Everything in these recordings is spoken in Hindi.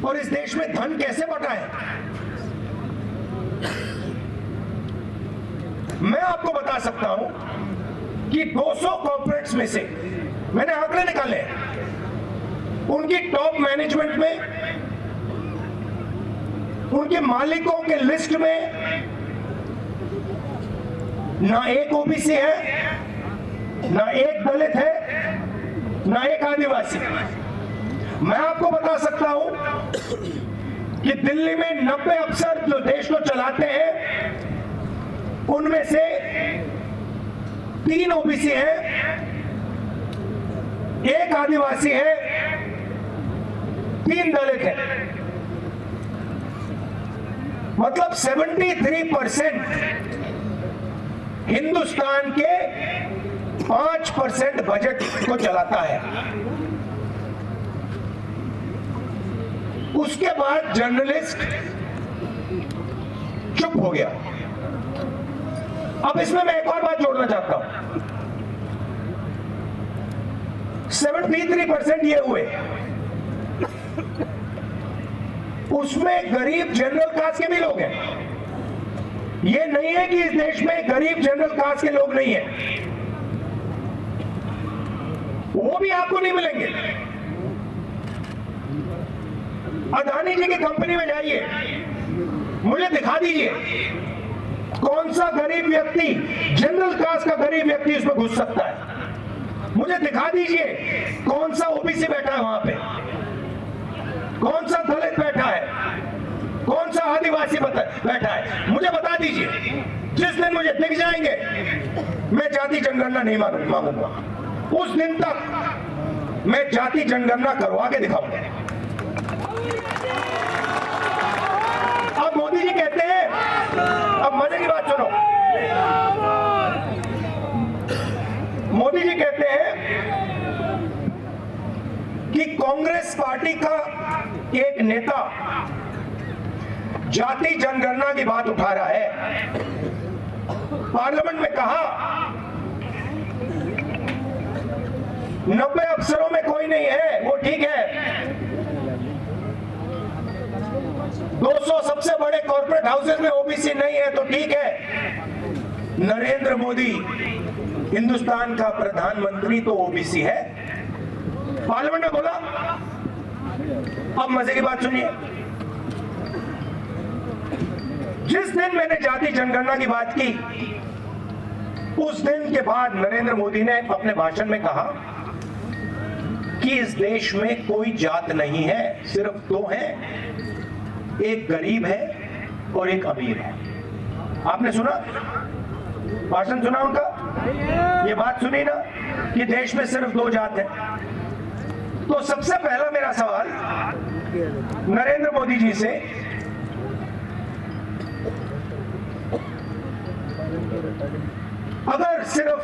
और इस देश में धन कैसे बटा है? मैं आपको बता सकता हूं कि 200 कॉर्पोरेट्स में से मैंने आंकड़े निकाले हैं, उनकी टॉप मैनेजमेंट में, उनके मालिकों के लिस्ट में ना एक ओबीसी है, ना एक दलित है, ना एक आदिवासी। मैं आपको बता सकता हूं कि दिल्ली में 90 अफसर जो देश को चलाते हैं, उनमें से 3 ओबीसी है, 1 आदिवासी है, 3 दलित है। मतलब 73% हिंदुस्तान के 5% बजट को चलाता है। उसके बाद जर्नलिस्ट चुप हो गया। अब इसमें मैं एक और बात जोड़ना चाहता हूं। 73% ये हुए, उसमें गरीब जनरल कास्ट के भी लोग हैं। ये नहीं है कि इस देश में गरीब जनरल कास्ट के लोग नहीं हैं, वो भी आपको नहीं मिलेंगे। अदानी जी की कंपनी में जाइए, मुझे दिखा दीजिए कौन सा गरीब व्यक्ति, जनरल कास्ट का गरीब व्यक्ति उसमें घुस सकता है। मुझे दिखा दीजिए कौन सा ओबीसी बैठा है वहां पे, कौन सा दलित बैठा है, कौन सा आदिवासी बैठा है। मुझे बता दीजिए। जिस दिन मुझे दिख जाएंगे, मैं जाति जनगणना नहीं मांगूंगा। उस दिन तक मैं जाति जनगणना करवा के दिखाऊंगा। अब मोदी जी कहते हैं, अब मजे की बात सुनो, मोदी जी कहते हैं कि कांग्रेस पार्टी का एक नेता जाति जनगणना की बात उठा रहा है। पार्लियामेंट में कहा 90 अफसरों में कोई नहीं है, वो ठीक है। 200 सबसे बड़े कॉर्पोरेट हाउसेस में ओबीसी नहीं है तो ठीक है। नरेंद्र मोदी हिंदुस्तान का प्रधानमंत्री तो ओबीसी है। पार्लियामेंट में बोला। अब मजे की बात सुनिए। जिस दिन मैंने जाति जनगणना की बात की, उस दिन के बाद नरेंद्र मोदी ने अपने भाषण में कहा कि इस देश में कोई जात नहीं है, सिर्फ 2 हैं, एक गरीब है और एक अमीर है। आपने सुना भाषण, सुना उनका? ये बात सुनी ना कि देश में सिर्फ 2 जात है। तो सबसे पहला मेरा सवाल नरेंद्र मोदी जी से, अगर सिर्फ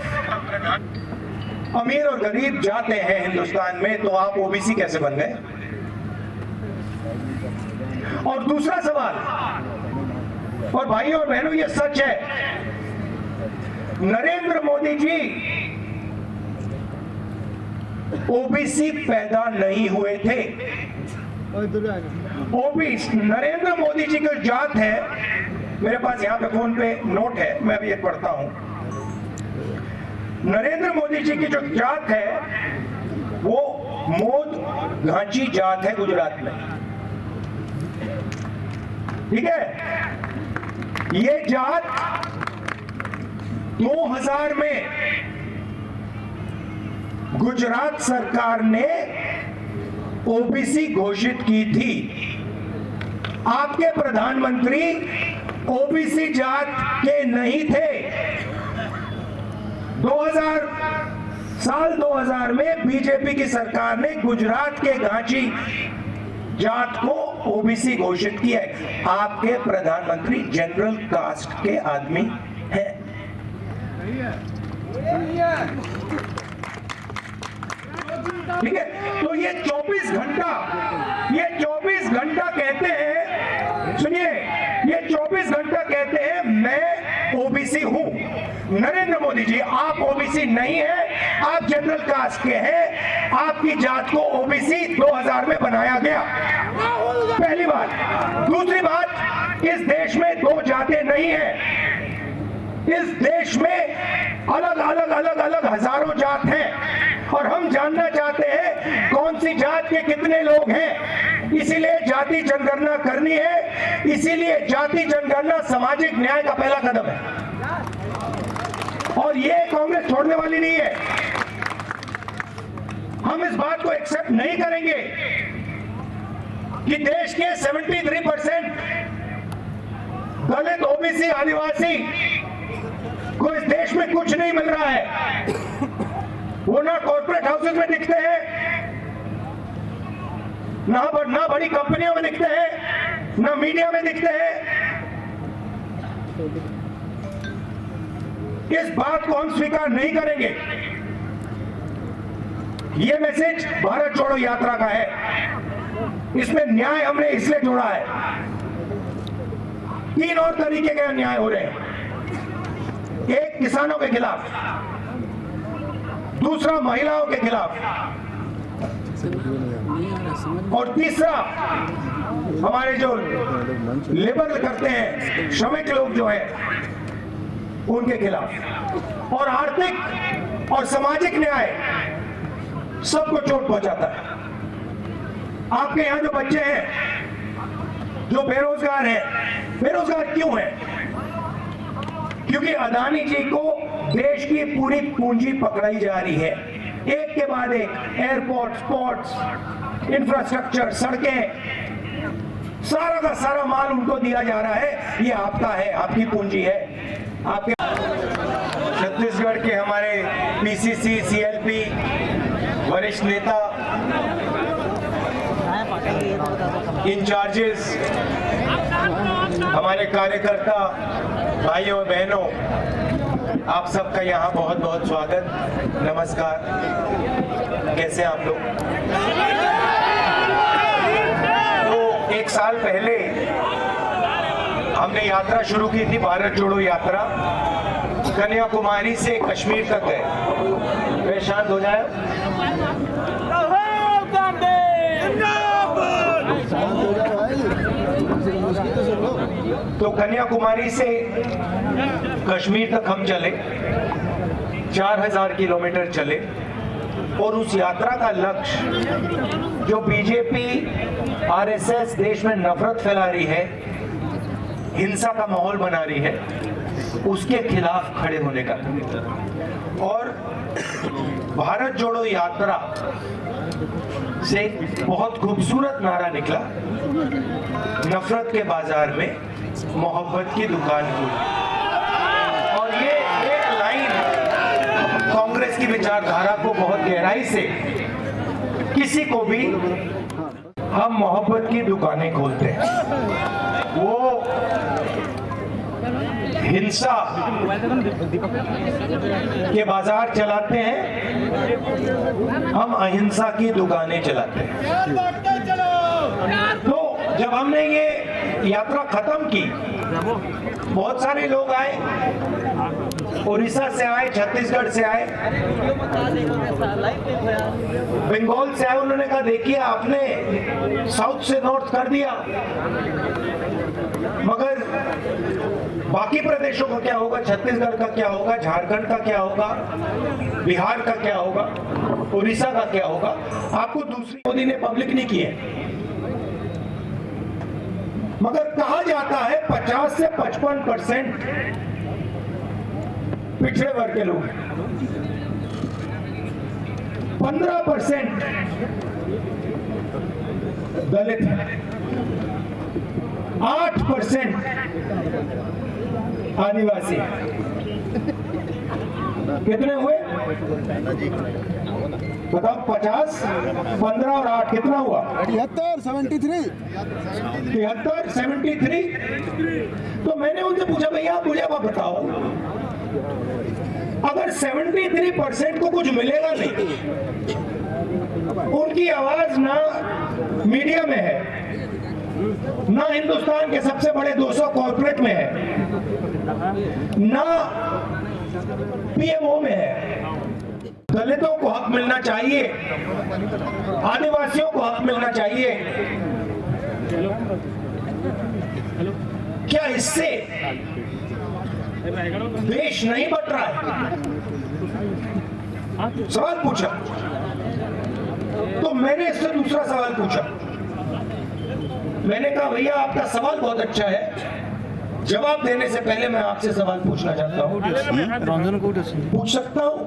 अमीर और गरीब जाते हैं हिंदुस्तान में, तो आप ओबीसी कैसे बन गए? और दूसरा सवाल, और भाइयों और बहनों ये सच है, नरेंद्र मोदी जी ओबीसी पैदा नहीं हुए थे। ओबीसी नरेंद्र मोदी जी की जात है, मेरे पास यहाँ पे फोन पे नोट है, मैं भी एक पढ़ता हूं। नरेंद्र मोदी जी की जो जात है वो मोद घांची जात है गुजरात में, ठीक है। ये जात 2000 में गुजरात सरकार ने ओबीसी घोषित की थी। आपके प्रधानमंत्री ओबीसी जात के नहीं थे। 2000 में बीजेपी की सरकार ने गुजरात के घांची जात को ओबीसी घोषित किया है। आपके प्रधानमंत्री जनरल कास्ट के आदमी हैं। ठीक है, तो ये 24 घंटा कहते हैं, सुनिए, ये 24 घंटा कहते हैं मैं ओबीसी हूं। नरेंद्र मोदी जी, आप ओबीसी नहीं है, आप जनरल कास्ट के हैं। आपकी जात को ओबीसी 2000 में बनाया गया। पहली बात। दूसरी बात, इस देश में दो जातें नहीं है। इस देश में अलग अलग अलग अलग हजारों जात हैं और हम जानना चाहते हैं कौन सी जात के कितने लोग हैं। इसीलिए जाति जनगणना करनी है। इसीलिए जाति जनगणना सामाजिक न्याय का पहला कदम है और ये कांग्रेस छोड़ने वाली नहीं है। हम इस बात को एक्सेप्ट नहीं करेंगे कि देश के 73% दलित, ओबीसी, आदिवासी को इस देश में कुछ नहीं मिल रहा है। वो ना कॉर्पोरेट हाउसेज में दिखते हैं, ना बड़ी कंपनियों में दिखते हैं, ना मीडिया में दिखते हैं। इस बात को हम स्वीकार नहीं करेंगे। यह मैसेज भारत जोड़ो यात्रा का है। इसमें न्याय हमने इसलिए जोड़ा है। 3 और तरीके के न्याय हो रहे हैं। एक, किसानों के खिलाफ, दूसरा महिलाओं के खिलाफ और तीसरा हमारे जो लेबर करते हैं, श्रमिक लोग जो है उनके खिलाफ। और आर्थिक और सामाजिक न्याय सबको चोट पहुंचाता है। आपके यहां जो बच्चे हैं जो बेरोजगार हैं, बेरोजगार क्यों हैं? क्योंकि अदानी जी को देश की पूरी पूंजी पकड़ाई जा रही है, एक के बाद एक। एयरपोर्ट, पोर्ट्स, इंफ्रास्ट्रक्चर, सड़कें, सारा का सारा माल उनको दिया जा रहा है। ये आपका है, आपकी पूंजी है। आपके छत्तीसगढ़ के हमारे पीसीसी, सीएलपी वरिष्ठ नेता, इंचार्जेस, हमारे कार्यकर्ता, भाइयों और बहनों, आप सबका यहाँ बहुत बहुत स्वागत, नमस्कार। कैसे आप लोग? तो 1 साल पहले हमने यात्रा शुरू की थी, भारत जोड़ो यात्रा। कन्याकुमारी से कश्मीर तक है। वे शांत हो जाए। तो कन्याकुमारी से कश्मीर तक हम चले, 4000 किलोमीटर चले। और उस यात्रा का लक्ष्य, जो बीजेपी, आरएसएस देश में नफरत फैला रही है, हिंसा का माहौल बना रही है, उसके खिलाफ खड़े होने का। और भारत जोड़ो यात्रा से बहुत खूबसूरत नारा निकला, नफरत के बाजार में मोहब्बत की दुकान खुली। और ये एक लाइन कांग्रेस की विचारधारा को बहुत गहराई से, किसी को भी हम मोहब्बत की दुकानें खोलते हैं, वो हिंसा के बाजार चलाते हैं, हम अहिंसा की दुकानें चलाते हैं। तो जब हमने ये यात्रा खत्म की, बहुत सारे लोग आए, उड़ीसा से आए, छत्तीसगढ़ से आए, बंगाल से आए। उन्होंने कहा देखिए आपने साउथ से नॉर्थ कर दिया, मगर बाकी प्रदेशों का क्या होगा? छत्तीसगढ़ का क्या होगा? झारखंड का क्या होगा? बिहार का क्या होगा? उड़ीसा का क्या होगा? आपको दूसरी मोदी ने पब्लिक नहीं की है, मगर कहा जाता है 50 से 55% पिछड़े वर्ग के लोग, 15% दलित है, 8% आदिवासी। कितने हुए बताओ? 50, 15 और 8 कितना हुआ? 73। तो मैंने उनसे पूछा भैया आप मुझे आप बताओ, अगर 73% को कुछ मिलेगा नहीं, उनकी आवाज ना मीडिया में है, ना हिंदुस्तान के सबसे बड़े 200 कॉर्पोरेट में है, ना पीएमओ में है। दलितों को हक मिलना चाहिए, आदिवासियों को हक मिलना चाहिए, क्या इससे देश नहीं बट रहा है? सवाल पूछा। तो मैंने इससे दूसरा सवाल पूछा। मैंने कहा भैया आपका सवाल बहुत अच्छा है, जवाब देने से पहले मैं आपसे सवाल पूछना चाहता हूँ। पूछ सकता हूँ?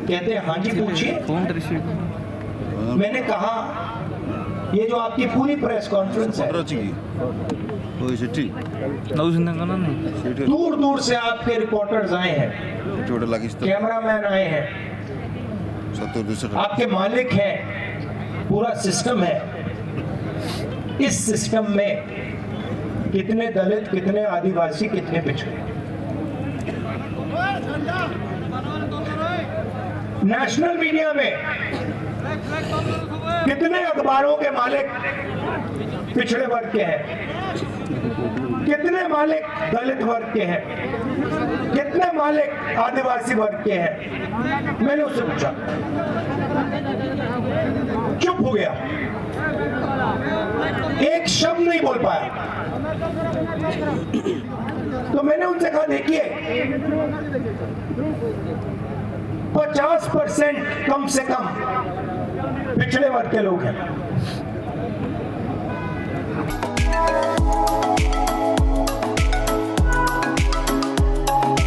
कहते हैं हाँ जी पूछिए। मैंने कहा ये जो आपकी पूरी प्रेस कॉन्फ्रेंस है, दूर दूर से आपके रिपोर्टर्स आए हैं, कैमरामैन आए हैं, आपके मालिक हैं, पूरा सिस्टम है। इस सिस्टम में कितने दलित, कितने आदिवासी, कितने पिछड़े? नेशनल मीडिया में कितने अखबारों के मालिक पिछड़े वर्ग के हैं, कितने मालिक दलित वर्ग के हैं, कितने मालिक आदिवासी वर्ग के हैं? मैंने उससे पूछा, चुप हो गया, एक शब्द नहीं बोल पाया। तो मैंने उनसे कहा देखिए 50% कम से कम पिछड़े वर्ग के लोग हैं,